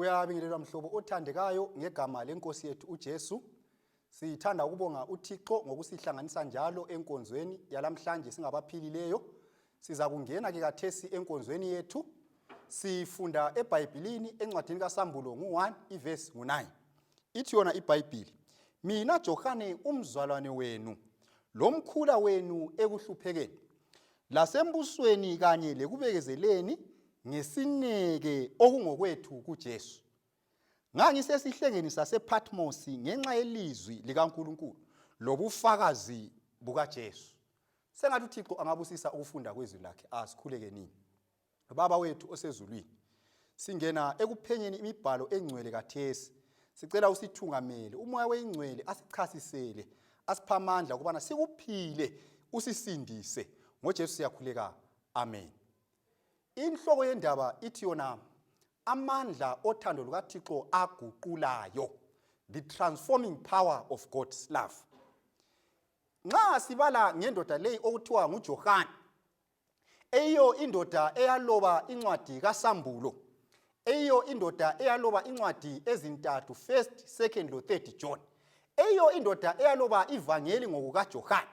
Uyabingelelwa mhlobo othandekayo ngegama lenkosi yethu uJesu. Sithanda ukubonga uThixo ngokusihlanganisa njalo enkonzweni yalamhlanje singabaphilileyo. Siza kungena ke kathesi enkonzweni yethu. Sifunda eBhayibhelini encwadini kaSambulo ngu1 iverse ngu9. Ithi yona iBhayibheli, mina Johane umzalwane wenu, lomkhula wenu ekuhluphekeni, lasembusweni kanye lekubekezeleni ngesineke okungokwethu kuJesu. Ngangisesihlengeni sasePatmos ngenxa yelizwi likaNkulunkulu lobufakazi bukaJesu. Sengathi uThixo angabusisa ukufunda kwezwi lakhe. Asikhuleke nini. Baba wethu osezulwini, singena ekuphenyeni imibhalo engcwele kathesi. Sicela usithungamele, umoya weingcwele asichasisele, asiphamandla ukubana sikuphile, usisindise. NgoJesu siyakhuleka. Amen. Inhloko yendaba ithi yona amandla othando lukaThixo aguqulayo, the transforming power of God's love. Nxa sibala ngendoda leyi okuthiwa nguJohane, eyo indoda eyaloba incwadi kaSambulo, eyo indoda eyaloba incwadi ezintathu, 1st, 2nd lo 3rd John, eyo indoda eyaloba ivangeli ngokukaJohane.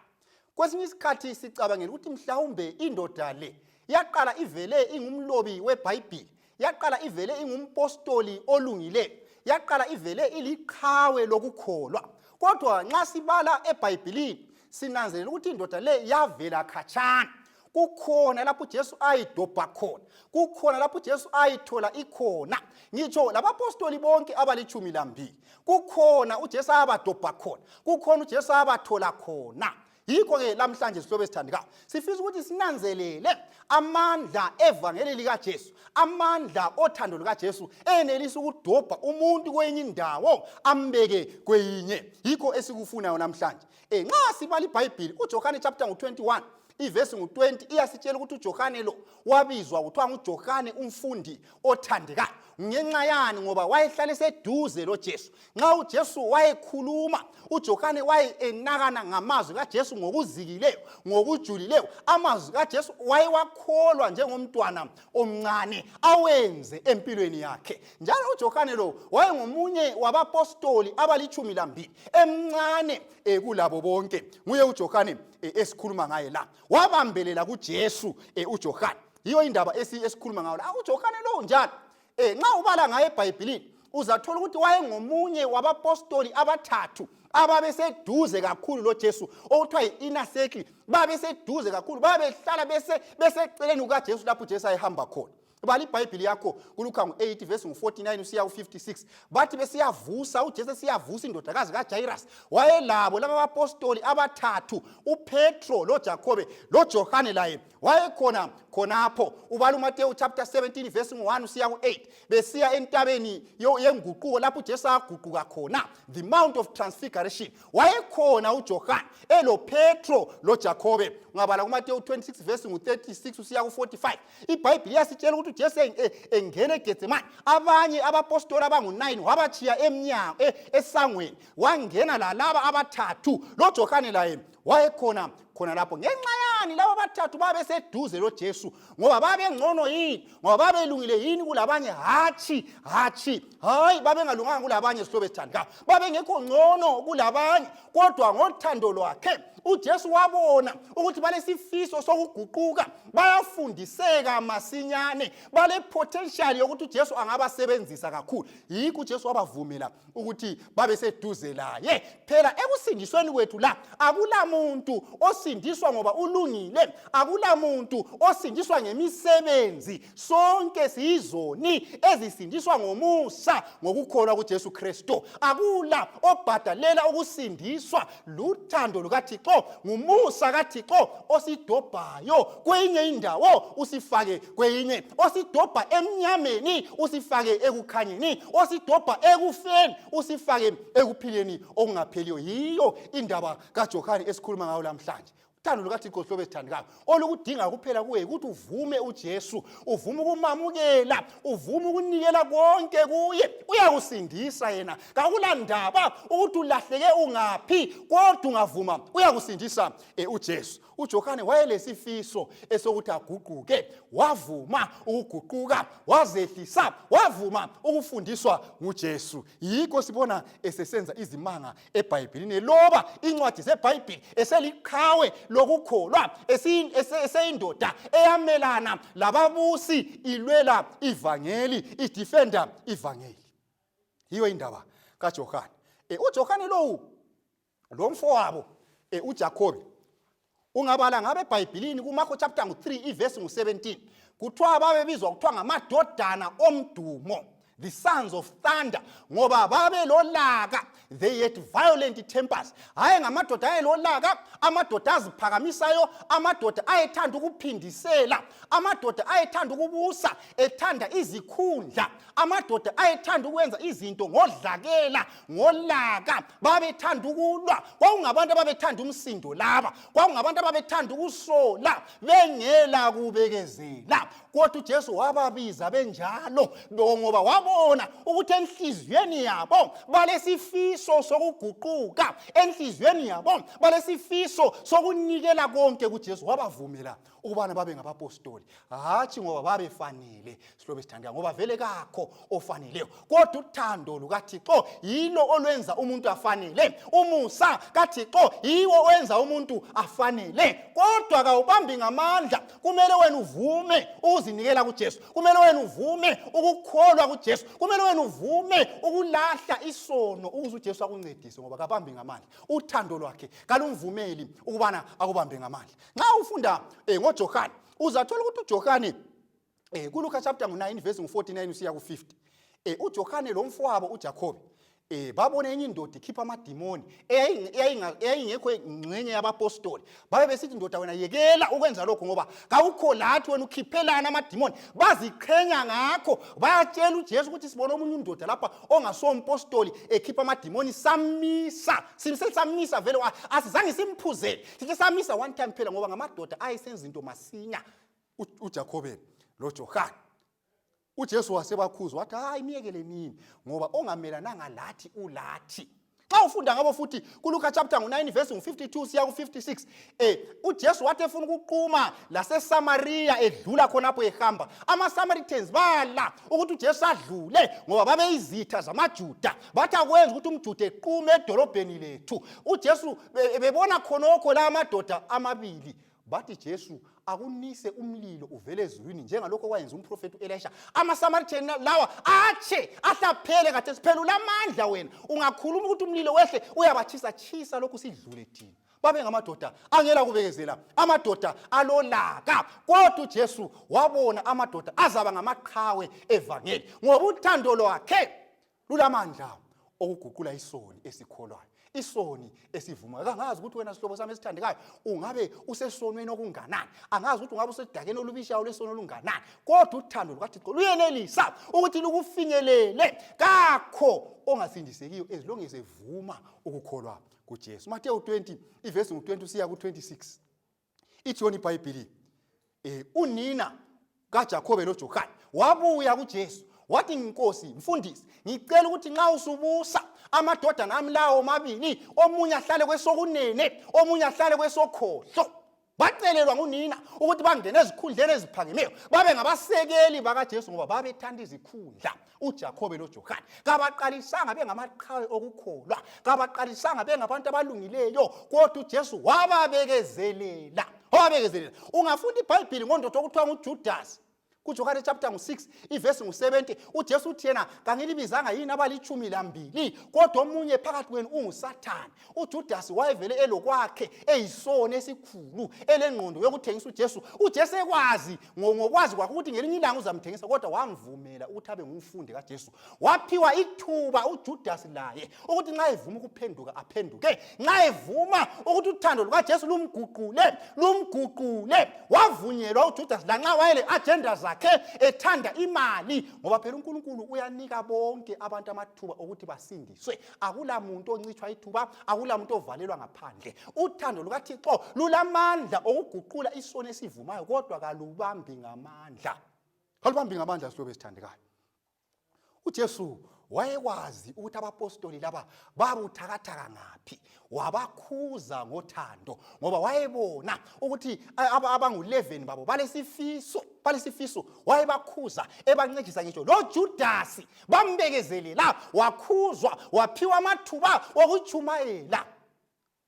Kwesinye isikhathi sicabangela ukuthi mhlawumbe indoda le yaqala ivele ingumlobi weBhayibheli, yaqala ivele ingumpostoli olungileyo, yaqala ivele iliqhawe lokukholwa. Kodwa nxa sibala eBhayibhelini sinanzelela ukuthi indoda le yavela khatshana. Kukhona lapho uJesu ayidobha khona, kukhona lapho uJesu ayithola ikhona. Ngitsho labapostoli bonke abalitshumi lambili, kukhona uJesu abadobha khona, kukhona uJesu abathola khona. Yikho ke lamhlanje sihlobo esithandekayo sifisa ukuthi sinanzelele amandla evangeli likaJesu, amandla othando lukaJesu enelisa ukudobha umuntu kwenye indawo ambeke kwenye. Yikho esikufunayo namhlanje. Nxa sibala iBhayibheli uJohane chapter 21 iverse ngu20 iyasitshela ukuthi uJohane lo wabizwa kuthiwa nguJohane umfundi othandekayo. Ngenxa yani? Ngoba wayehlala eseduze loJesu. Nxa uJesu wayekhuluma, uJohane wayenakana ngamazwi kaJesu ngokuzikileyo, ngokujulileyo. Amazwi kaJesu wayewakholwa njengomntwana omncane awenze empilweni yakhe. Njalo uJohane lo wayengomunye wabapostoli abalitshumi lambili, emncane kulabo bonke. Nguye uJohane esikhuluma ngaye la. Wabambelela kuJesu uJohane. Yiyo indaba esikhuluma ngayo la. uJohane lo njalo nxa ubala ngaye eBhayibhelini uzathola ukuthi wayengomunye wabapostoli abathathu ababeseduze kakhulu loJesu, okuthiwa yi-inner circle. Babeseduze kakhulu, babehlala beseceleni kukaJesu lapho uJesu ayehamba khona. Bala iBhayibheli yakho kuLuka 8 verse 49 usiya ku56. Bathi besiyavusa uJesu siyavusa indodakazi kaJairus, wayelabo laba apostoli abathathu, uPetro, loJakobe, loJohane laye wayekhona khonapho. Ubala uMateyu chapter 17 verse 1 usiya ku8. Besiya entabeni yenguquko lapho uJesu aguquka khona, the Mount of Transfiguration. Wayekhona uJohane eloPetro loJakobe. Ungabala kuMateyu 26 verse 36 usiya ku45. iBhayibheli yasitshela ukuthi uJesu engene eGetsemane, abanye abapostoli abangu9 wabachiya emnyango esangweni, wangena lalaba abathathu. loJohane laye wayekhona lapho. Ngenxa yani laba abathathu babeseduze loJesu? Ngoba babengcono yini? Ngoba babelungile yini kulabanye? Hayi, babengalunganga kulabanye sihlobo esithandekayo. Babengekho ngcono kulabanye, kodwa ngothando lwakhe uJesu wabona ukuthi balesifiso sokuguquka, bayafundiseka masinyane, bale potential yokuthi uJesu angabasebenzisa kakhulu. Yikho uJesu wabavumela ukuthi babe seduze laye. Phela ekusindisweni kwethu la akula muntu osindiswa ngoba ulungile, akula muntu osindiswa ngemisebenzi. Sonke siyizoni ezisindiswa ngomusa ngokukholwa kuJesu Kristu. Akula obhadalela ukusindiswa. Luthando lukaThixo, ngumusa kaThixo osidobhayo kwenye indawo usifake kwenye, osidobha emnyameni usifake ekukhanyeni, osidobha ekufeni usifake ekuphileni okungapheliyo. Yiyo indaba kaJohane esikhuluma ngayo namhlanje. Uthando lukaThixo hlobo esithandekayo olukudinga kuphela kuwe ukuthi uvume uJesu, uvume ukumamukela, uvume ukunikela konke kuye. Uyakusindisa yena. Kakula ndaba ukuthi ulahleke ungaphi, kodwa ungavuma uyakusindisa uJesu. uJohane wayelesifiso esokuthi aguquke, wavuma ukuguquka, wazehlisa, wavuma ukufundiswa nguJesu. Yikho sibona esesenza izimanga eBhayibhelini, loba incwadi zeBhayibheli eseliqhawe lokukholwa, eseyindoda eyamelana lababusi ilwela ivangeli, idefenda ivangeli. Yiyo indaba kaJohane. uJohane lo mfowabo uJakobe, ungabala ngabe eBhayibhelini kuMarko chapter 3 iverse 17, kuthiwa babebizwa kuthiwa ngamadodana omdumo, the sons of thunder, ngoba babelolaka, they had violent tempers. Hayi ngamadoda ayelolaka, amadoda aziphakamisayo, amadoda ayethanda ukuphindisela, amadoda ayethanda ukubusa, ethanda izikhundla, amadoda ayethanda ukwenza izinto ngodlakela, ngolaka, babethanda ukulwa. Kwakungabantu ababethanda umsindo laba, kwakungabantu ababethanda ukusola, bengela kubekezela. Kodwa uJesu wababiza benjalo ngoba wabona ukuthi enhliziyweni yabo balesifiso sokuguquka, enhliziyweni yabo balesifiso sokunikela konke kuJesu. Wabavumela ukubana babe ngabapostoli, hatshi ngoba babefanele silobe sithandeka, ngoba vele kakho ofaneleyo, kodwa uthando lukaThixo yilo olwenza umuntu afanele, umusa kaThixo yiwo owenza umuntu afanele. Kodwa kawubambi ngamandla, kumele wena uvume uzinikela kuJesu, kumele wena uvume ukukholwa kuJesu, kumele wena uvume ukulahla isono ukuze uJesu akuncedise, ngoba kabambi ngamandla. Uthando lwakhe kalumvumeli ukubana akubambe ngamandla. Nxa ufunda ngoJohane uzathola ukuthi uJohane kuLuka chapter 9 verse 49 usiya ku50, uJohane lo mfowabo uJakobe babone enye indoda ikhipha amadimoni eyayingekho ingxenye yabapostoli. Babe besithi indoda, wena yekela ukwenza lokho ngoba kawukho lathi wena ukhiphelana amadimoni. Baziqhenya ngakho, bayatshela uJesu ukuthi sibone omunye indoda lapha ongasompostoli ekhipha amadimoni, samisa, simsesamisa vele asizange simphuzele, sithi samisa one time phela ngoba ngamadoda ayisenza into masinya. uJakobe lo Johane, uJesu wasebakhuza wathi hayi miyekele nini ngoba ongamelananga lathi ulathi. Xa ufunda ngabo futhi kuLuka chapter 9 verse 52 siya ku56, uJesu wathi efuna ukuqhuma laseSamaria edlula khonapho ehamba, amaSamaritans bala ukuthi uJesu adlule ngoba babeyizitha zamaJuda, bathi akwenza ukuthi umJuda equme edolobheni lethu. uJesu bebona khonokho la amadoda amabili, bathi Jesu akunise umlilo uvele ezulwini njengalokho kwayenza umprofeti uElisha. AmaSamaritani lawa atshe ahlaphele kade siphela ulamandla wena, ungakhuluma ukuthi umlilo wehle uyabathisa chisa lokhu sidlule thina. Babe ngamadoda angela kubekezela, amadoda alolaka. Kodwa uJesu wabona amadoda azaba ngamaqhawe evangeli ngoba uthando lwakhe lulamandla okuguqula isoni esikholwayo, isoni esivumayo. Angazi ukuthi wena sihlobo sami esithandekayo ungabe usesonweni okunganani, angazi ukuthi ungabe usedakeni olubishayo lesono olunganani, kodwa uthando lukaThixo luyenelisa ukuthi lukufinyelele. Kakho ongasindisekiyo as long as evuma ukukholwa kuJesu. Mateyu 20 iverse 20 siya ku26, ithi yona iBhayibheli, unina kaJakobe lo Johane wabuya kuJesu wathi, Nkosi mfundisi, ngicela ukuthi nxa usubusa amadodana ami lawo mabili, omunye ahlale kwesokunene omunye ahlale kwesokhohlo. Bacelelwa ngunina ukuthi bangene ezikhundleni eziphakemeyo, babe ngabasekeli bakaJesu ngoba babethanda izikhundla. uJakobe lo Johane kabaqalisanga bengamaqhawe okukholwa, kabaqalisanga bengabantu abalungileyo, kodwa uJesu wababekezelela. Ungafunda iBhayibheli ngondoda okuthiwa nguJudasi kuJohane chapter 6 iverse 70, uJesu uthi yena kangilibizanga yini abalitshumi lambili, kodwa omunye phakathi kwenu unguSathane. uJudasi wayevele elokwakhe eyisona esikhulu, elengqondo yokuthengisa uJesu. uJesu ekwazi ngokwazi kwakhe ukuthi ngelinye ilanga uzamthengisa, kodwa wamvumela ukuthi abe ngumfundi kaJesu. Waphiwa ithuba uJudasi laye ukuthi nxa evuma ukuphenduka aphenduke, nxa evuma ukuthi uthando lukaJesu lumguqule. Wavunyelwa uJudasi lanxa wayele agenda zakhe ethanda imali, ngoba phela uNkulunkulu uyanika bonke abantu amathuba ukuthi basindiswe. Akula muntu oncitshwa ithuba, akula muntu ovalelwa ngaphandle. Uthando lukaThixo lulamandla okuguqula isono esivumayo, kodwa kalubambi ngamandla. Kalubambi ngamandla sihlobo esithandekayo. uJesu wayekwazi ukuthi abapostoli laba babuthakathaka ngaphi, wabakhuza ngothando ngoba wayebona ukuthi abangu-11 babo balesifiso wayebakhuza ebancedisa ngisho lo Judasi bambekezelela, wakhuzwa waphiwa amathuba wokuchumayela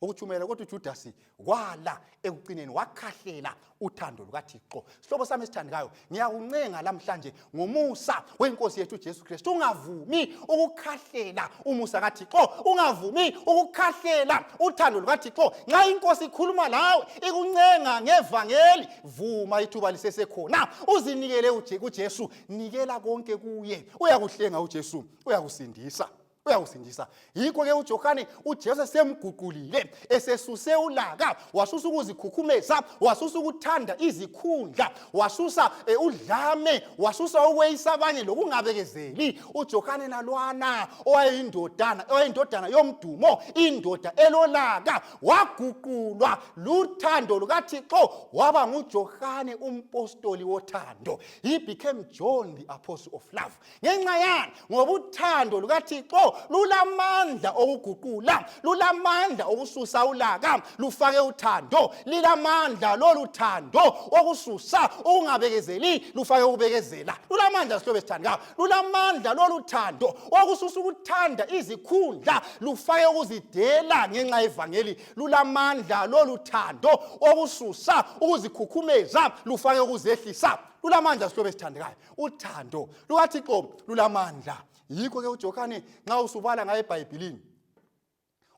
kodwa uJudasi kwala ekucineni wakhahlela uthando lukaThixo. Sihlobo sami esithandekayo, ngiyakuncenga namhlanje ngomusa wenkosi yethu Jesu Kristu, ungavumi ukukhahlela umusa kaThixo, ungavumi ukukhahlela uthando lukaThixo. Nxa inkosi ikhuluma lawe ikuncenga ngevangeli, vuma ithuba lisesekhona, uzinikele kuJesu, nikela konke kuye. Uyakuhlenga uJesu, uyakusindisa. Yikho-ke uJohane uJesu esemguqulile, esesuse ulaka, wasusa ukuzikhukhumeza, wasusa ukuthanda izikhundla, wasusa udlame, wasusa ukweyisa abanye lokungabekezeli. uJohane nalwana owayindodana yomdumo, indoda elolaka, waguqulwa luthando lukaThixo waba nguJohane umpostoli wothando. He became John the apostle of love. Ngenxa yani, ngoba uthando lukaThixo lulamandla okuguqula, lulamandla okususa ulaka lufake uthando, lilamandla lolu thando okususa ukungabekezeli lufake ukubekezela. Lulamandla sihlobo esithandekayo, lulamandla lolu thando okususa ukuthanda izikhundla lufake ukuzidela ngenxa yevangeli. Lulamandla lolu thando okususa ukuzikhukhumeza lufake ukuzehlisa. Lulamandla sihlobo esithandekayo, uthando lukaThixo lulamandla. Yikho-ke uJohane nxa usubala ngaye eBhayibhelini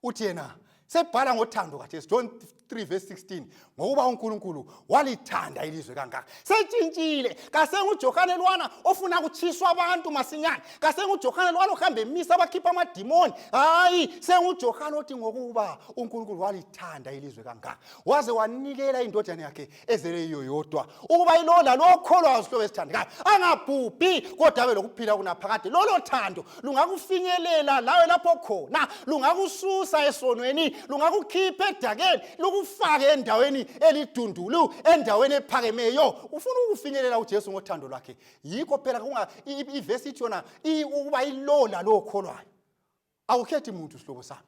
uthi yena sebhala ngothando kaJesu, John 3:16, ngokuba uNkulunkulu walithanda ilizwe kangaka. Setshintshile, kasenguJohane lwana ofuna kutshiswa abantu masinyane, kasenguJohane lwana ohamba emisa abakhipha amadimoni. Hayi, senguJohane othi ngokuba uNkulunkulu walithanda ilizwe kangaka waze wanikela indodana yakhe ezele yiyo yodwa, ukuba ilo lalo okholwayo sihlobo esithandekayo angabhubhi kodwa abe lokuphila kunaphakade. Lolo thando lungakufinyelela lawe lapho khona, lungakususa esonweni, lungakukhipha edakeni, lukufake endaweni elidundulu, endaweni ephakemeyo. Ufuna ukufinyelela uJesu ngothando lwakhe. Yikho phela ivesi ithi yona ukuba ilola lo okholwayo. Awukhethi umuntu sihlobo sami.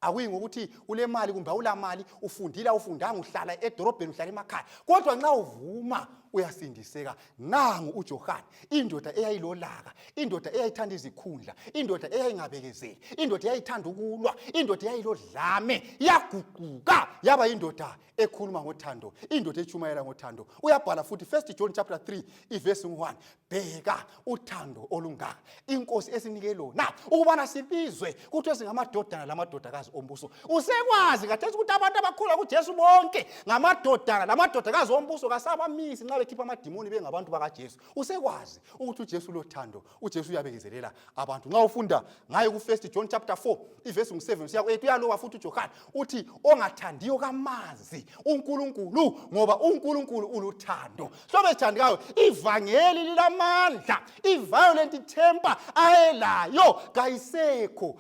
Akuyi ngokuthi ulemali kumbe awulamali, ufundile awufundanga, uhlala edorobheni uhlala emakhaya, kodwa nxa uvuma uyasindiseka. Nangu uJohane, indoda eyayilolaka, indoda eyayithanda izikhundla, indoda eyayingabekezeli, indoda eyayithanda ukulwa, indoda eyayilodlame, yaguquka yaba indoda ekhuluma ngothando, indoda echumayela ngothando. Uyabhala futhi 1 John chapter 3 ivesi 1, bheka uthando olungaka inkosi esinike lona ukubana sibizwe kuthiwe singamadodana lamadodakazi ombuso. Usekwazi kathesi ukuthi abantu abakhula kuJesu bonke ngamadodana lamadodakazi ombuso, kasabamisi nxa bekhipha amadimoni bengabantu bakaJesu. Usekwazi ukuthi uJesu lothando, uJesu uyabekezelela abantu. Nxa ufunda ngaye ku1 John chapter 4 ivesi 7 siya ku8 uyaloba futhi uJohane uthi ongathandiyo kamazi uNkulunkulu ngoba uNkulunkulu uluthando. Hlobo esithandekayo, ivangeli lilamandla, i-violent temper ayelayo kayisekho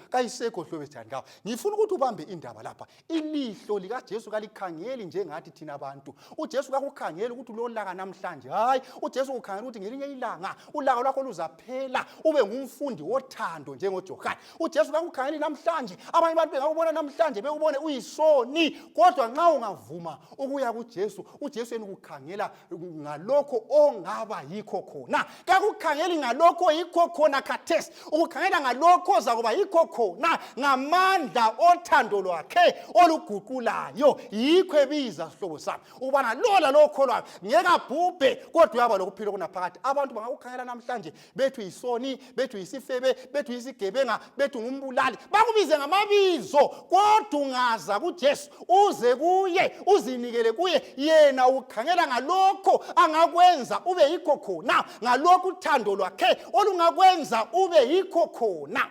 hlobo esithandekayo. Ngifuna ukuthi ubambe indaba lapha. Ilihlo likaJesu kalikhangeli njengathi thina abantu. uJesu kakukhangeli ukuthi ulolaka namhlanje. Hayi, uJesu ukhangela ukuthi ngelinye ilanga ulaka lwakho luzaphela ube ngumfundi wothando njengoJohane. uJesu kakukhangeli namhlanje abanye abantu bengakubona namhlanje bekubone uyisoni, kodwa nxa ungavuma ukuya kuJesu, uJesu yena ukukhangela ngalokho ongaba yikho khona. Kakukhangeli ngalokho yikho khona khathesi, ukukhangela ngalokho ozakuba yikho khona ngamandla othando lwakhe oluguqulayo. Yikho ebiza sihlobo sami ubana lola lokholwayo ngeke abhubhe kodwa uyaba lokuphila kunaphakade. Abantu bangakukhangela namhlanje bethu yisoni, bethu yisifebe, bethu yisigebenga, bethu ngumbulali, bakubize ngamabizo, kodwa ungaza kuJesu uze kuye uzinikele kuye, yena ukhangela ngalokho angakwenza ube yikho khona, ngalokho uthando lwakhe olungakwenza ube yikho khona.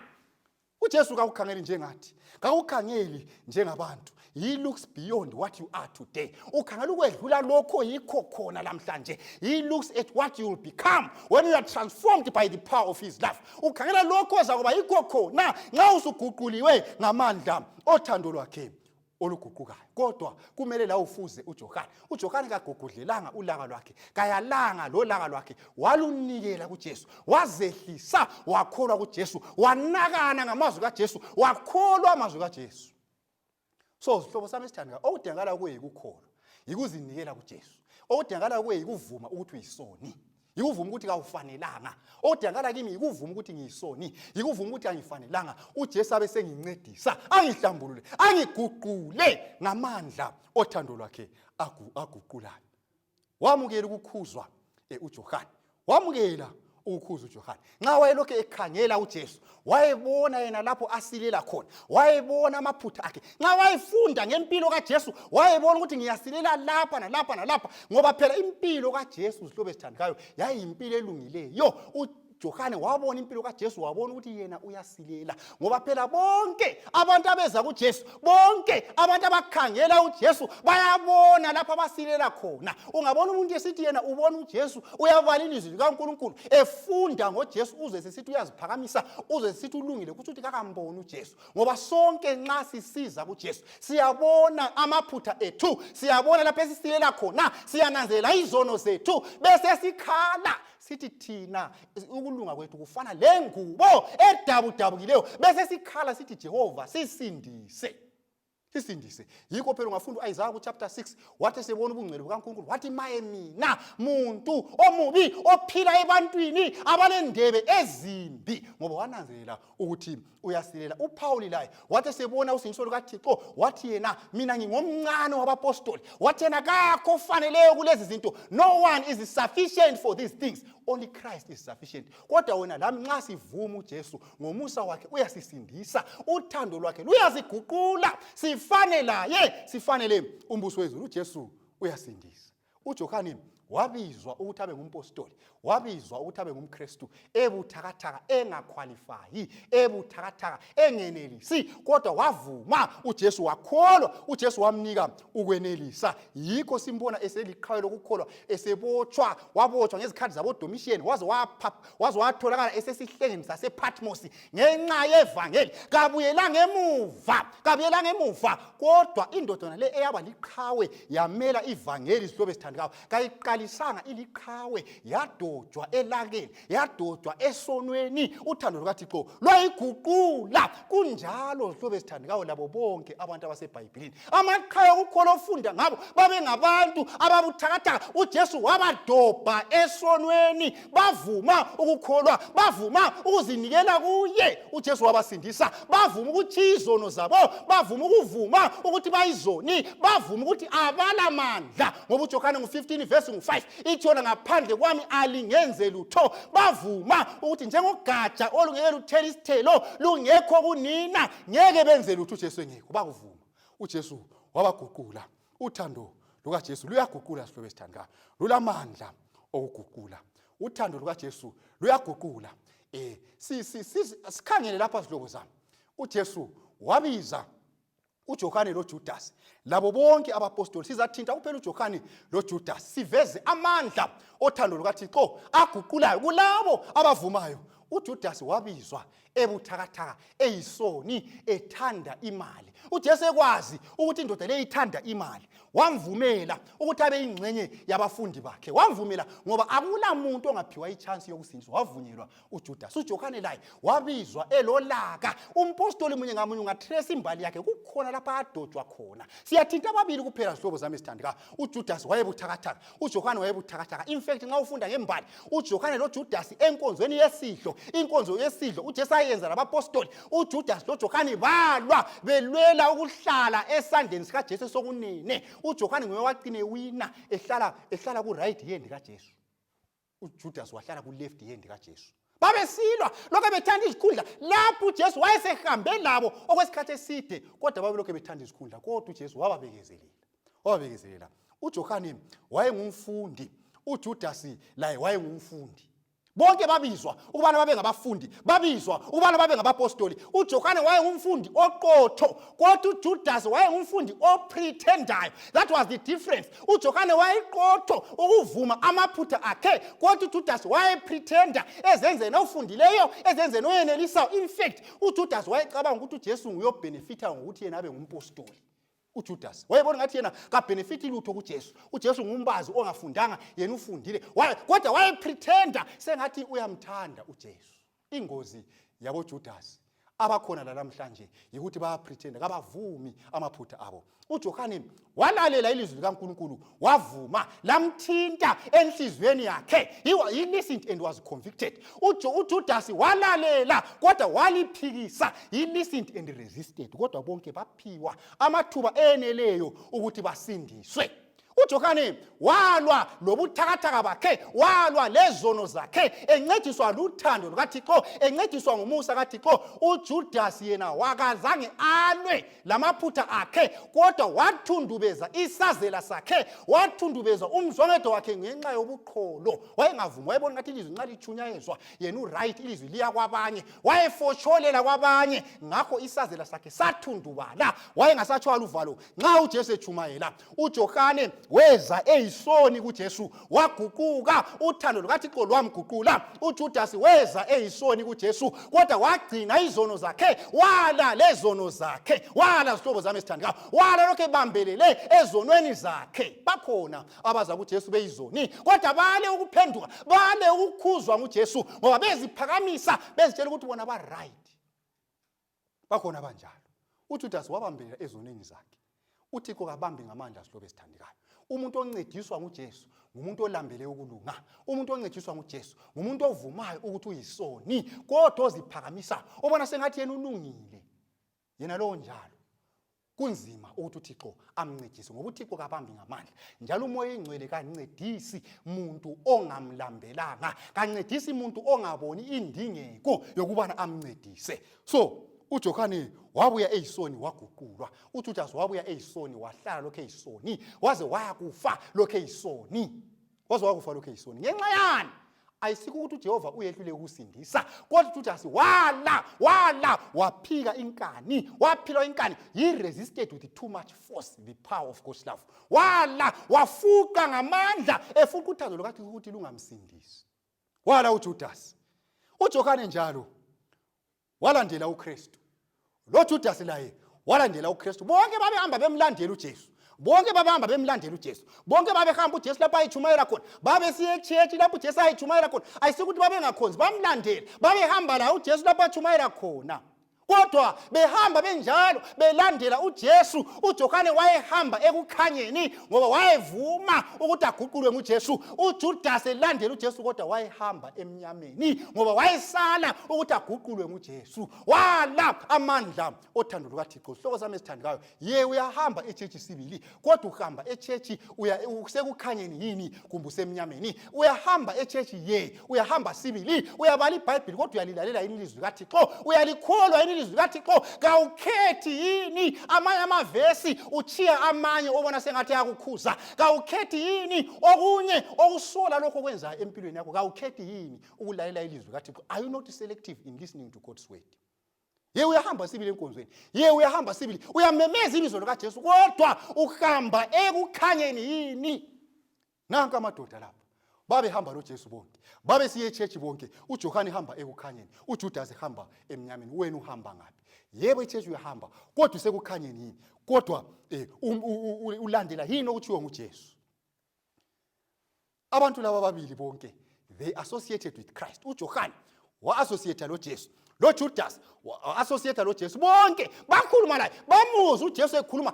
uJesu kakukhangeli njengathi, kakukhangeli njengabantu. He looks beyond what you are today. Ukhangela ukwedlula lokho yikho khona namhlanje. He looks at what you will become when you are transformed by the power of his love. Ukhangela lokho ozakuba yikho khona nxa usuguquliwe ngamandla othando lwakhe. oluguqukayo. Kodwa kumele la ufuze uJohane. uJohane kagugudlelanga ulaka lwakhe, kayalanga lo laka lwakhe, walunikela kuJesu, wazehlisa, wakholwa kuJesu, wanakana ngamazwi kaJesu, wakholwa amazwi kaJesu. So sihlobo sami esithandekayo, okudingakala kuye ukukholwa, yikuzinikela kuJesu. Okudingakala kuye ukuvuma ukuthi uyisoni, yikuvuma ukuthi kawufanelanga. Okudingakala kimi yikuvuma ukuthi ngiyisoni, yikuvuma ukuthi angifanelanga. uJesu abe sengincedisa, angihlambulule, angiguqule ngamandla othando lwakhe aguqulayo. Wamukela ukukhuzwa uJohane, wamukela ukukhuza uJohane. Nxa wayelokhu ekhangela uJesu, wayebona yena lapho asilela khona, wayebona amaphutha akhe. Nxa wayefunda ngempilo kaJesu, wayebona ukuthi ngiyasilela lapha nalapha nalapha, ngoba phela impilo kaJesu sihlobo esithandekayo yayiyimpilo elungileyo. uJohane wabona impilo kaJesu, wabona ukuthi yena uyasilela, ngoba phela bonke abantu abeza kuJesu, bonke abantu abakhangela uJesu bayabona lapha abasilela khona. Ungabona umuntu esithi yena ubona uJesu, uyavala ilizwi likaNkulunkulu, efunda ngoJesu, uzwe sesithi uyaziphakamisa, uzwe sesithi ulungile, ukuthi kakamboni uJesu. Ngoba sonke nxa sisiza kuJesu siyabona amaphutha ethu, siyabona lapha esisilela khona, siyananzelela izono zethu, bese sikhala sithi thina ukulunga kwethu kufana lengubo edabudabukileyo, bese sikhala sithi Jehova sisindise, sisindise. Yikho phela ungafunda uIsaiah chapter 6, wathi sebona ubungcwele bukaNkulunkulu, wathi maye mina muntu omubi ophila ebantwini abanendebe ezimbi, ngoba wananzelela ukuthi uyasilela. uPaul laye wathi sebona usindiso lukaThixo, wathi yena mina ngingomncane wabapostoli, wathi yena kakho ofaneleyo kulezi zinto, no one is sufficient for these things, only Christ is sufficient. Kodwa wena lami nxa sivuma uJesu ngomusa wakhe uyasisindisa, uthando lwakhe luyaziguqula, sifanele umbuso wezulu. uJesu uyasindisa. uJohane wabizwa ukuthi abe ngumpostoli, wabizwa ukuthi abe ngumKristu, ebuthakathaka, engaqualifyi, ebuthakathaka, engenelisi, kodwa wavuma uJesu, wakholwa uJesu, wamnika ukwenelisa. Yikho simbona eseliqhawe lokukholwa, esebotshwa, wabotshwa ngezikhathi zabo Domitian, waze watholakala esesihlengeni sasePatmos ngenxa yevangeli. Kabuyelanga emuva, kodwa indodana le eyaba liqhawe yamela ivangeli sihlobo esithandekayo, kayiqalisanga iliqhawe, yadojwa elakeni, yadojwa esonweni. Uthando lukaThixo lwayiguqula. Kunjalo sihlobo esithandekayo labo bonke abantu abaseBhayibhelini, amaqhawe okukholwa ofunda ngabo babe ngabantu ababuthakathaka. uJesu wabadobha esonweni, bavuma ukukholwa, bavuma ukuzinikela kuye. uJesu wabasindisa, bavuma ukuthi izono zabo, bavuma ukuthi bayizoni, bavuma ukuthi abala mandla, ngoba uJohane 15 verse 5 ithona ngaphandle kwami alingenze lutho. Bavuma ukuthi njengogatsha olungeke luthela isithelo lungekho kunina, ngeke benze lutho uJesu engekho. Bakuvuma. uJesu wabaguqula. Uthando lukaJesu luyaguqula sihlobo esithandekayo, lulamandla okuguqula. Uthando lukaJesu luyaguqula. Sikhangele lapha sihlobo zami, uJesu wabiza uJohane loJudas labo bonke abapostoli. Sizathinta kuphela uJohane loJudas, siveze amandla othando lukaThixo aguqulayo kulabo abavumayo. uJudas wabizwa ebuthakathaka, eyisoni, ethanda imali. uJesu ekwazi ukuthi indoda le ithanda imali, wamvumela ukuthi abe ingxenye yabafundi bakhe. Wamvumela ngoba akula muntu ongaphiwa ichance yokusindiswa, wavunyelwa uJudas. uJohane laye wabizwa elolaka. Umpostoli munye ngamunye ungatrace imbali yakhe, kukhona lapha adojwa khona. Siyathinta ababili kuphela sihlobo zami esithandekayo, uJudas wayebuthakathaka, uJohane wayebuthakathaka. In fact nxa ufunda ngembali, uJohane loJudas enkonzweni yesidlo, inkonzo yesidlo uJesu ayenza labapostoli, uJudas loJohane balwa belwela ukuhlala esandleni sikaJesu sokunene. uJohane nguye wagcine wina ehlala ku right hand kaJesu, uJudas wahlala ku left hand kaJesu. Babesilwa lokho bethanda izikhundla, lapho uJesu wayesehambe labo okwesikhathi eside, kodwa babe lokho bethanda izikhundla, kodwa uJesu wababekezelela. uJohane wayengumfundi, uJudas laye wayengumfundi. Bonke babizwa ukubana babe ngabafundi, babizwa ukubana babe ngabapostoli. uJohane wayengumfundi oqotho, kodwa uJudas wayengumfundi oprethendayo. That was the difference. uJohane wayeqotho ukuvuma amaphutha akhe, kodwa uJudas wayepretenda, ezenzeni ofundileyo, ezenzeni oyenelisayo. In fact uJudas wayecabanga ukuthi uJesu nguyobhenefitha ngokuthi yena abe ngumpostoli. uJudas wayebona ngathi yena kabenefit lutho kuJesu. uJesu ngumbazi ongafundanga, yena ufundile, kodwa wayepretenda sengathi uyamthanda uJesu. Ingozi yabo Judas abakhona la namhlanje yikuthi bayapretenda, kabavumi amaphutha abo. uJohane walalela ilizwi likaNkulunkulu, wavuma, lamthinta enhlizweni yakhe. He listened and was convicted. uJudas walalela kodwa waliphikisa. He listened and resisted. Kodwa bonke baphiwa amathuba eneleyo ukuthi basindiswe. uJohane walwa lobuthakathaka bakhe, walwa lezono zakhe, encediswa luthando lukaThixo, encediswa ngumusa kaThixo. uJudas yena wakazange alwe lamaphutha akhe, kodwa wathundubeza isazela sakhe, wathundubeza umzongedo wakhe ngenxa yobuqholo. Wayengavumi, wayebona ngathi ilizwi nxa lichunyayezwa yena uright, ilizwi liya kwabanye, wayefotsholela kwabanye, ngakho isazela sakhe sathundubala, wayengasatsho aluvalo nxa uJesu echumayela. uJohane weza eyisoni kuJesu, waguquka, uthando lukaThixo lwamguqula. uJudas weza eyisoni kuJesu, kodwa wagcina izono zakhe, wala lezono zakhe, wala zihlobo zami esithandekayo, wala lokho ebambelele ezonweni zakhe. Bakhona abaza kuJesu beyizoni, kodwa bale ukuphenduka, bale ukukhuzwa nguJesu, ngoba beziphakamisa, bezitshela ukuthi bona ba right. Bakhona banjalo. uJudas wabambelela ezonweni zakhe. uThixo kabambi ngamandla sihlobo esithandekayo. Umuntu oncediswa nguJesu ngumuntu olambele ukulunga. Umuntu oncediswa nguJesu ngumuntu ovumayo ukuthi uyisoni, kodwa oziphakamisa, obona sengathi yena ulungile. Yena lo njalo kunzima ukuthi uThixo amncedise, ngoba uThixo kabambi ngamandla. Njalo umoya engcwele kancedisi muntu ongamlambelanga, kancedisi muntu ongaboni indingeko yokubana amncedise. So uJohane wabuya eyisoni waguqulwa. uJudas wabuya eyisoni wahlala lokho eyisoni, waze wayakufa lokho eyisoni. Waze wakufa lokho eyisoni. Ngenxa yani? Ayisiko ukuthi uJehova uyehlule ukusindisa, kodwa uJudas wala waphika inkani, waphila inkani. He resisted with too much force the power of God's love. Wala wafuqa ngamandla, efuqa uthando lukaThixo ukuthi lungamsindisi. Wala uJudas. uJohane njalo walandela uKristu. Lo Judas laye walandela uKristu. Bonke babehamba bemlandela uJesu. Bonke babehamba bemlandela uJesu. Bonke babehamba uJesu lapha ayichumayela khona. Babe siye echechi lapha uJesu ayichumayela khona. Ayisikuthi babengakhonzi, bamlandela. Babehamba la uJesu lapha achumayela khona. Kodwa behamba benjalo belandela uJesu. uJohane wayehamba ekukhanyeni ngoba wayevuma ukuthi aguqulwe nguJesu. uJudas elandela uJesu kodwa wayehamba emnyameni ngoba wayesala ukuthi aguqulwe nguJesu. Wala amandla othando lukaThixo. Sihlobo sami esithandekayo, ye uyahamba echechi sibili, kodwa uhamba echechi usekukhanyeni yini kumbe usemnyameni? Uyahamba echechi ye uyahamba sibili, uyabala iBhayibheli kodwa uyalilalela yini ilizwi likaThixo? Uyalikholwa yini ilizwi likaThixo? Kawukhethi yini amanye amavesi uchiya amanye obona sengathi yakukhuza? Kawukhethi yini okunye okusola lokho kwenza empilweni yakho? Kawukhethi yini ukulalela ilizwi likaThixo? Are you not selective in listening to God's word? Ye uyahamba sibili enkonzweni, ye uyahamba sibili, uyamemeza ibizo likaJesu, kodwa uhamba ekukhanyeni yini? Nanka amadoda lapha babehamba noJesu bonke, babe siye echechi bonke. uJohane hamba ekukhanyeni, uJudas hamba emnyameni. Wena uhamba ngaphi? Yebo echechi uyahamba, kodwa usekukhanyeni yini? Kodwa ulandela yini okuthiwa nguJesu? Abantu laba babili bonke they associated with Christ. uJohane wa-associate noJesu, lo Judas wa-associate noJesu. Bonke bakhuluma naye, bamuzwa uJesu ekhuluma,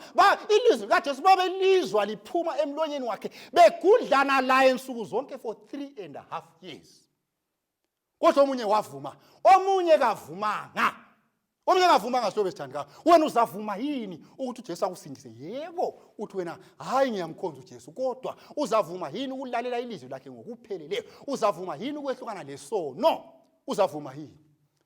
ilizwi likaJesu babelizwa liphuma emlonyeni wakhe, begudlana laye insuku zonke for 3.5 years. Kodwa omunye wavuma, omunye kavumanga. Omunye kavumanga sihlobo esithandekayo. Wena uzavuma yini ukuthi uJesu akusindise? Yebo uthi wena hayi ngiyamkhonza uJesu, kodwa uzavuma yini ukulalela ilizwi lakhe ngokupheleleyo? Uzavuma yini ukwehlukana lesono? Uzavuma yini?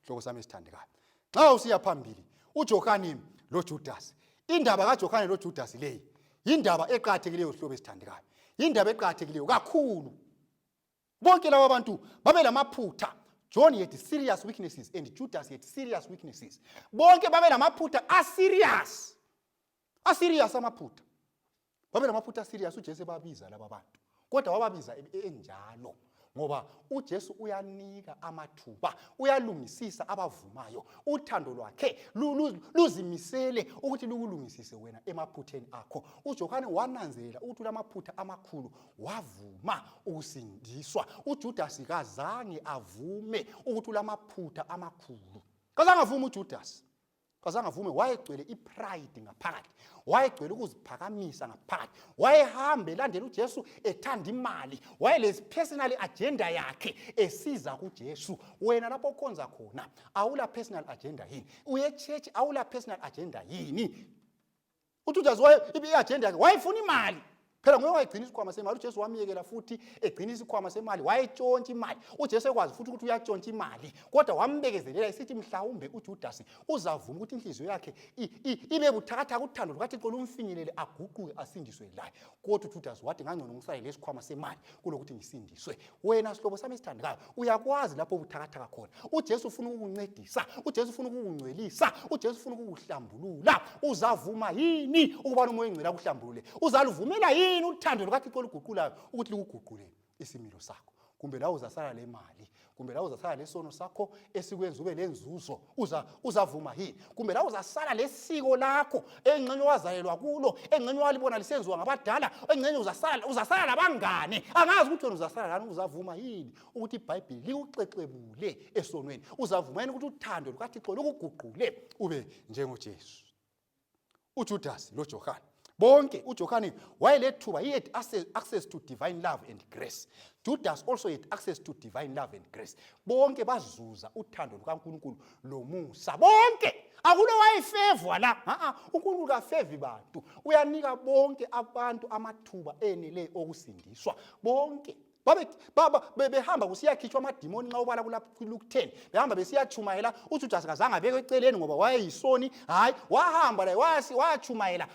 Hlobo sami esithandekayo, xa usiya phambili uJohane lo Judas, indaba kaJohane lo Judas leyi indaba eqhathekileyo sihlobo esithandekayo, indaba eqhathekileyo kakhulu. Bonke laba bantu babelamaphutha. John had serious weaknesses and Judas had serious weaknesses. Bonke babelamaphutha aserious. Aserious amaphutha. Babelamaphutha aserious. uJesu babiza laba bantu, kodwa wababiza enjalo. ngoba uJesu uyanika amathuba, uyalungisisa abavumayo. Uthando lwakhe luzimisele ukuthi lukulungisise wena emaphutheni akho. uJohane wananzelela ukuthi lamaphutha amakhulu wavuma ukusindiswa. uJudasi kazange avume ukuthi lamaphutha amakhulu. Kazange avume uJudasi. Kazange avume, wayegcwele ipride ngaphakathi, wayegcwele ukuziphakamisa ngaphakathi, wayehambe landela uJesu ethanda imali, wayelezi personal agenda yakhe esiza kuJesu. Wena lapho ukhonza khona awula personal agenda yini? Uye church awula personal agenda yini? uJudasi i-agenda yakhe wayefuna imali. Phela ngoba wayegcina isikhwama semali, uJesu wamiyekela futhi egcina isikhwama semali, wayetshontsha imali. uJesu ekwazi futhi ukuthi uyatshontsha imali, kodwa wambekezelela esithi mhlawumbe uJudasi uzavuma ukuthi inhliziyo yakhe ibe buthakathaka, uthando lukaThixo lumfinyelele, aguquke asindiswe laye. Kodwa uJudasi wathi ngangcono ngisale lesikhwama semali kulokuthi ngisindiswe. Wena sihlobo sami esithandekayo, uyakwazi lapho buthakathaka khona. uJesu ufuna ukukuncedisa, uJesu ufuna ukukungcwelisa, uJesu ufuna ukukuhlambulula. Uzavuma yini ukuba umoya engcwele akuhlambulule? Uzaluvumela yini uthando lukaThixo luguqulayo ukuthi lukuguqule isimilo sakho? Kumbe la uzasala le mali, kumbe la uzasala lesono sakho esikwenza ube lenzuzo, uzavuma yini? Kumbe la uzasala lesiko lakho engcenye wazalelwa kulo, engcenye walibona lisenziwa ngabadala, engcenye uzasala labangane, angazi ukuthi wena uzasala lani. Uzavuma yini ukuthi iBhayibheli likuxexebule esonweni? Uzavuma yini ukuthi uthando lukaThixo lukuguqule ube njengoJesu? uJudasi loJohane bonke, uJohane wayelethuba, he had access to divine love and grace. Judas also had access to divine love and grace. Bonke bazuza uthando lukaNkulunkulu lomusa. Bonke, akulo wayefavor la. uNkulunkulu kafevi bantu, uyanika bonke abantu amathuba enele okusindiswa. Bonke behamba kusiyakhitshwa amadimoni. Nxa ubala kuLuke 10 behamba besiyachumayela. uJudasi kazange abeke eceleni ngoba wayeyisoni. Hayi, wahamba laye wayachumayela,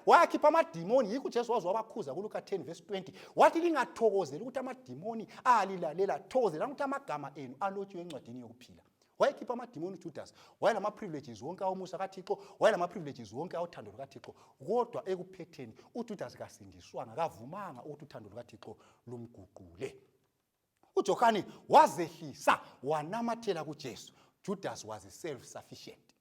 wayakhipha amadimoni. Yikho uJesu waze wabakhuza kuLuke 10 verse 20 wathi lingathokozeli ukuthi amadimoni alilalela, thokozela ukuthi amagama enu alotshiwe encwadini yokuphila. Wayekhipha amadimoni uJudasi, wayelama privileges wonke awumusa kaThixo, wayelama privileges wonke awuthando lukaThixo. Kodwa ekuphetheni uJudasi kasindiswanga, kavumanga ukuthi uthando lukaThixo lumguqule. uJohane wazehlisa, wanamathela kuJesu. Judas was self sufficient.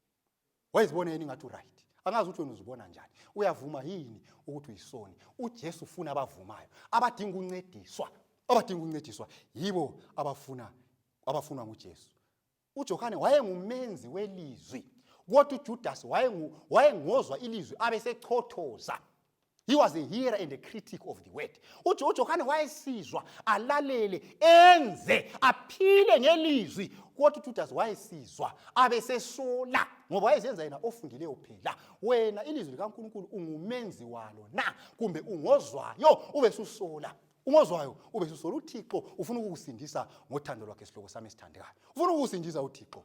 Wayezibona yini ngathi right? Angazi ukuthi wena uzibona njani. Uyavuma yini ukuthi uyisoni? uJesu ufuna abavumayo, abadinga uncediswa. Abadinga uncediswa yibo abafuna nguJesu. uJohane wayengumenzi welizwi, kodwa uJudas wayengozwa ilizwi abesechothoza. He was a hearer and a critic of the word. uJohane wayesizwa, alalele, enze, aphile ngelizwi. Kodwa uJudas wayesizwa, abesesola, ngoba wayezenza yena ofundileyo phela. Wena ilizwi likaNkulunkulu ungumenzi walo na, kumbe ungozwayo ubesusola? Ungozwayo ubesusola. uThixo ufuna ukukusindisa ngothando lwakhe, sihloko sami esithandekayo. Ufuna ukukusindisa uThixo.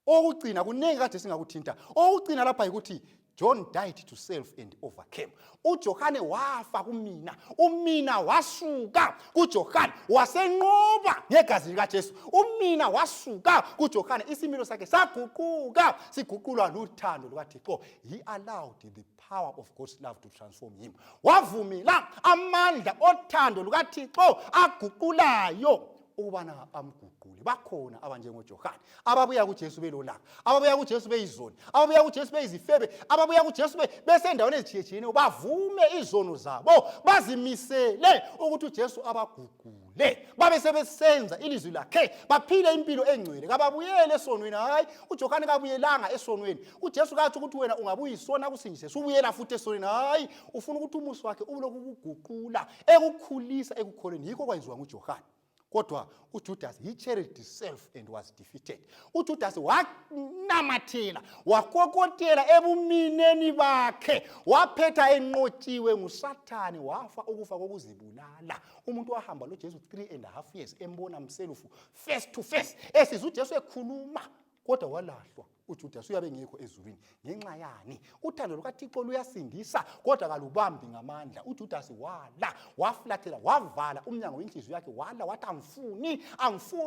Okugcina kunenge kade singakuthinta. Okugcina lapha ukuthi John died to self and overcame. uJohane wafa kumina, umina wasuka kuJohane, wasenqoba ngegazi likaJesu. Umina wasuka kuJohane, isimilo sakhe saguquka, siguqulwa luthando lukaThixo. He allowed the power of God's love to transform him. Wavumela amandla othando lukaThixo aguqulayo ukubana amguqule. Bakhona abanjengoJohane ababuya kuJesu belolaka, ababuya kuJesu beyizoni, ababuya kuJesu beyizifebe, ababuya kuJesu besendaweni ezitshiyetshiyeneyo, bavume izono zabo, bazimisele ukuthi uJesu abaguqule, babe sebesenza ilizwi lakhe, baphile impilo engcwele, kababuyele esonweni. Hayi, uJohane kabuyelanga esonweni. uJesu kathi ukuthi wena ungabuya isona kusindise, subuyela futhi esonweni. Hayi, ufuna ukuthi umusa wakhe ubuloku ukuguqula, ekukhulisa ekukholweni. Yikho kwayenziwa nguJohane. Kodwa uJudas, he cherished self and was defeated. uJudas wanamathela, wakokotela ebumineni bakhe, waphetha enqotshiwe nguSathane, wafa ukufa kokuzibulala. Umuntu wahamba loJesu 3.5 years embona himself face to face, esizwa uJesu ekhuluma, kodwa walahlwa. uJudas uyabe ngekho ezulwini ngenxa yani? Uthando lukaThixo luyasindisa, kodwa kalubambi ngamandla. uJudas wala, waflathela, wavala umnyango wenhliziyo yakhe, wala wathi angifuni.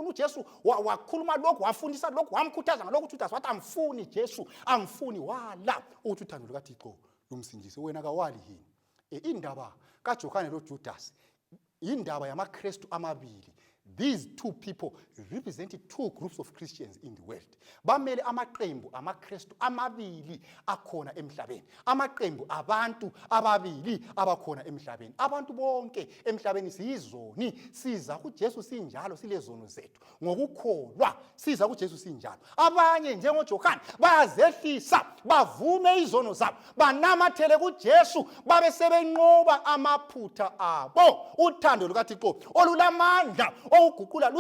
uJesu wakhuluma lokhu, wafundisa lokhu, wamkhuthaza ngalokhu. uJudas wathi angifuni Jesu, angifuni. Wala ukuthi uthando lukaThixo lumsindise. Wena kawali yini? Indaba kaJohane loJudas indaba yamaKristu amabili, these two people represented two groups of Christians in the world. Bamele amaqembu amaKristu amabili akhona emhlabeni. Amaqembu abantu ababili abakhona emhlabeni. Abantu bonke emhlabeni siyizoni, siza kuJesu sinjalo silezono zethu. Ngokukholwa siza kuJesu sinjalo. Abanye njengoJohane bazehlisa, bavume izono zabo, banamathele kuJesu, babe sebenqoba amaphutha abo. Uthando lukaThixo olulamandla okuguqula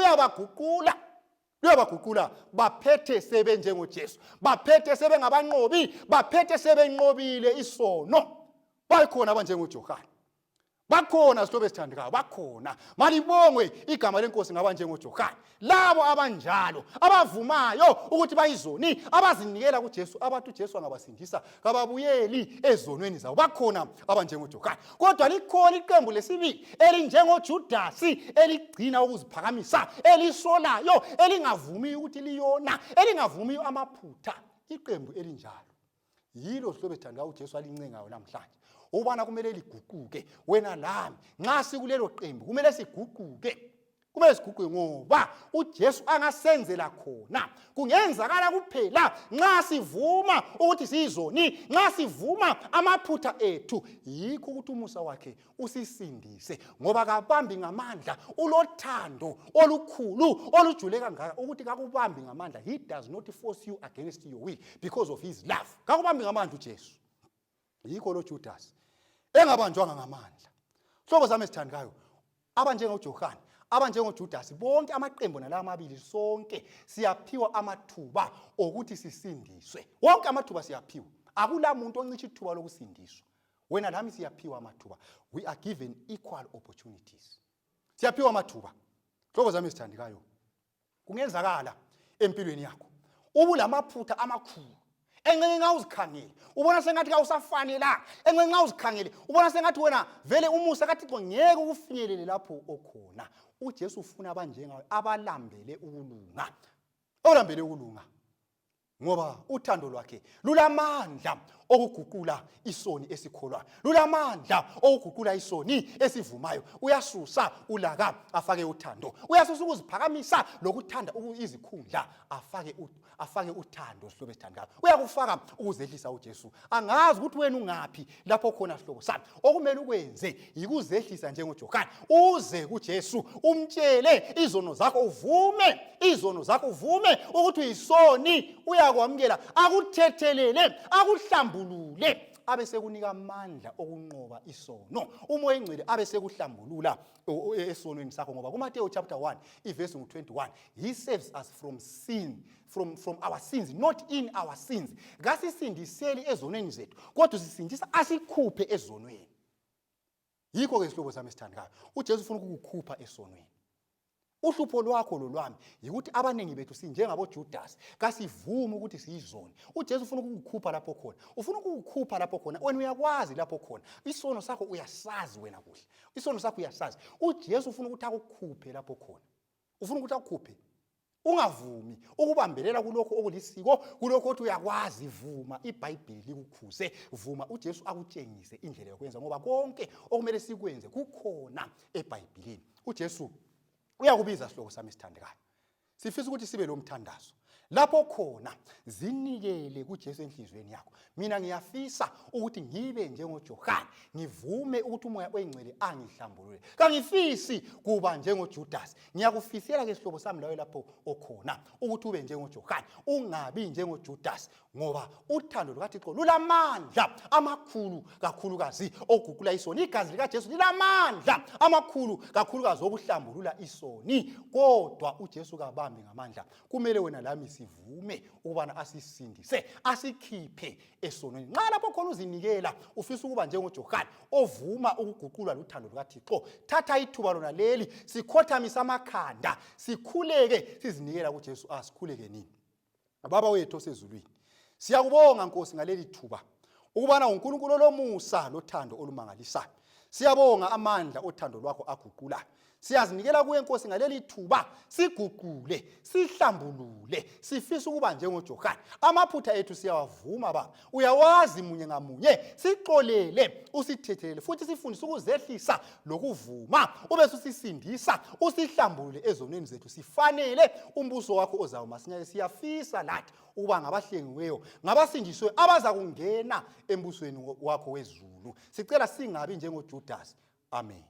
luyabaguqula baphethe sebe njengoJesu, baphethe sebe ngabanqobi, baphethe sebenqobile isono. Bakhona abanjengoJohane, bakhona sihlobo esithandekayo, bakhona. Malibongwe igama lenkosi ngabanjengoJohane, labo abanjalo abavumayo ukuthi bayizoni, abazinikela kuJesu, abathi uJesu angabasindisa kababuyeli ezonweni zabo. Bakhona abanjengoJohane. Kodwa likhona iqembu lesibili elinjengoJudasi, eligcina ukuziphakamisa, elisolayo, elingavumi ukuthi liyona, elingavumi amaphutha. Iqembu elinjalo yilo sihlobo esithandekayo uJesu alincengayo namhlanje, ubana kumele liguquke. Wena lami nxa sikulelo qembu kumele siguquke, kumele siguquke, ngoba uJesu angasenzela khona kungenzakala kuphela nxa sivuma ukuthi siyizoni, nxa sivuma amaphutha ethu. Yikho ukuthi umusa wakhe usisindise, ngoba kabambi ngamandla, ulothando olukhulu olujule kangaka ukuthi kakubambi ngamandla. He does not force you against your will because of his love. Kakubambi ngamandla uJesu. Yikho lo Judas engabanjwanga ngamandla. Hlobo zami esithandekayo, abanjengoJohane, abanjengoJudasi, bonke amaqembu nala amabili, sonke siyaphiwa amathuba okuthi sisindiswe. Wonke amathuba siyaphiwa, akula muntu oncicha ithuba lokusindiswa. Wena lami siyaphiwa amathuba. We are given equal opportunities. Siyaphiwa amathuba. Hlobo zami esithandekayo, kungenzakala empilweni yakho ubulamaphutha amakhulu, encenye nxa uzikhangele ubona sengathi awusafanela, encenye nxa uzikhangele ubona sengathi wena vele umusa kaThixo ngeke ukufinyelele lapho okhona. uJesu ufuna abanjengawe abalambele ukulunga, olambele ukulunga, ngoba uthando lwakhe lulamandla okuguqula isoni esikholwayo, lulamandla okuguqula isoni esivumayo. Uyasusa ulaka afake uthando, uyasusa ukuziphakamisa lokuthanda izikhundla afake uthando. Sihlobo esithandekayo, uyakufaka ukuzehlisa uJesu. Angazi ukuthi wena ungaphi lapho khona sihlobo sami. Okumele ukwenze yikuzehlisa njengoJohane, uze kuJesu umtshele izono zakho, uvume izono zakho, uvume ukuthi uyisoni. Uyakwamukela, akuthethelele, akuhlambulule, abe sekunika amandla okunqoba isono. Umoya engcwele abe sekuhlambulula esonweni sakho, ngoba kuMateyu chapter 1 iverse 21, he saves us from sin, from our sins, not in our sins. Kasisindiseli ezonweni zethu, kodwa sisindisa asikhuphe ezonweni. Yikho ke sihlobo sami esithandekayo, uJesu ufuna ukukukhupha esonweni. Uhlupho lwakho lolwami yikuthi abanengi bethu sinjengaboJudasi, kasivumi ukuthi siyizoni. uJesu ufuna ukukukhupha lapho khona, ufuna ukukukhupha lapho khona. Wena uyakwazi lapho khona, isono sakho uyasazi wena kuhle, isono sakho uyasazi. uJesu ufuna ukuthi akukhuphe lapho khona, ufuna ukuthi akukhuphe. Ungavumi ukubambelela kulokho okulisiko, kulokho othi uyakwazi. Vuma iBhayibheli likukhuse, vuma uJesu akutshengise indlela yokwenza, ngoba konke okumele sikwenze kukhona eBhayibhelini. uJesu uyakubiza sihlobo sami esithandekayo, sifisa ukuthi sibe lo mthandazo lapho khona zinikele kuJesu enhlizweni yakho. Mina ngiyafisa ukuthi ngibe njengoJohane, ngivume ukuthi umoya oyingcwele angihlambulule. Kangifisi kuba njengoJudasi. Ngiyakufisela ke sihlobo sami lawe lapho okhona ukuthi ube njengoJohane, ungabi njengoJudasi, ngoba uthando lukaThixo lulamandla amakhulu kakhulukazi okuguqula isoni. Igazi likaJesu lilamandla amakhulu kakhulukazi okuhlambulula isoni. Kodwa uJesu kabambi ngamandla. Kumele wena lami sivume ukubana asisindise, asikhiphe esonweni. Nxa lapho khona uzinikela, ufisa ukuba njengoJohane ovuma ukuguqulwa luthando lukaThixo, thatha ithuba lona leli, sikhothamisa amakhanda, sikhuleke, sizinikela kuJesu. Asikhuleke nini? Baba wethu osezulwini, siyakubonga Nkosi ngaleli thuba ukubana uNkulunkulu olomusa lothando olumangalisayo. Siyabonga amandla othando lwakho aguqulayo. Siyazinikela kuwe Nkosi ngaleli thuba, siguqule, sihlambulule, sifisa ukuba njengoJohane. Amaphutha ethu siyawavuma Baba. Uyawazi munye ngamunye. Sixolele, usithethelele futhi sifundise ukuzehlisa lokuvuma. Ube susisindisa, usihlambulule ezonweni zethu. Sifanele umbuso wakho ozayo masinyane. Siyafisa lathi ukuba ngabahlengiweyo, ngabasindiswe abaza kungena embusweni wakho wezulu. Sicela singabi njengoJudas. Amen.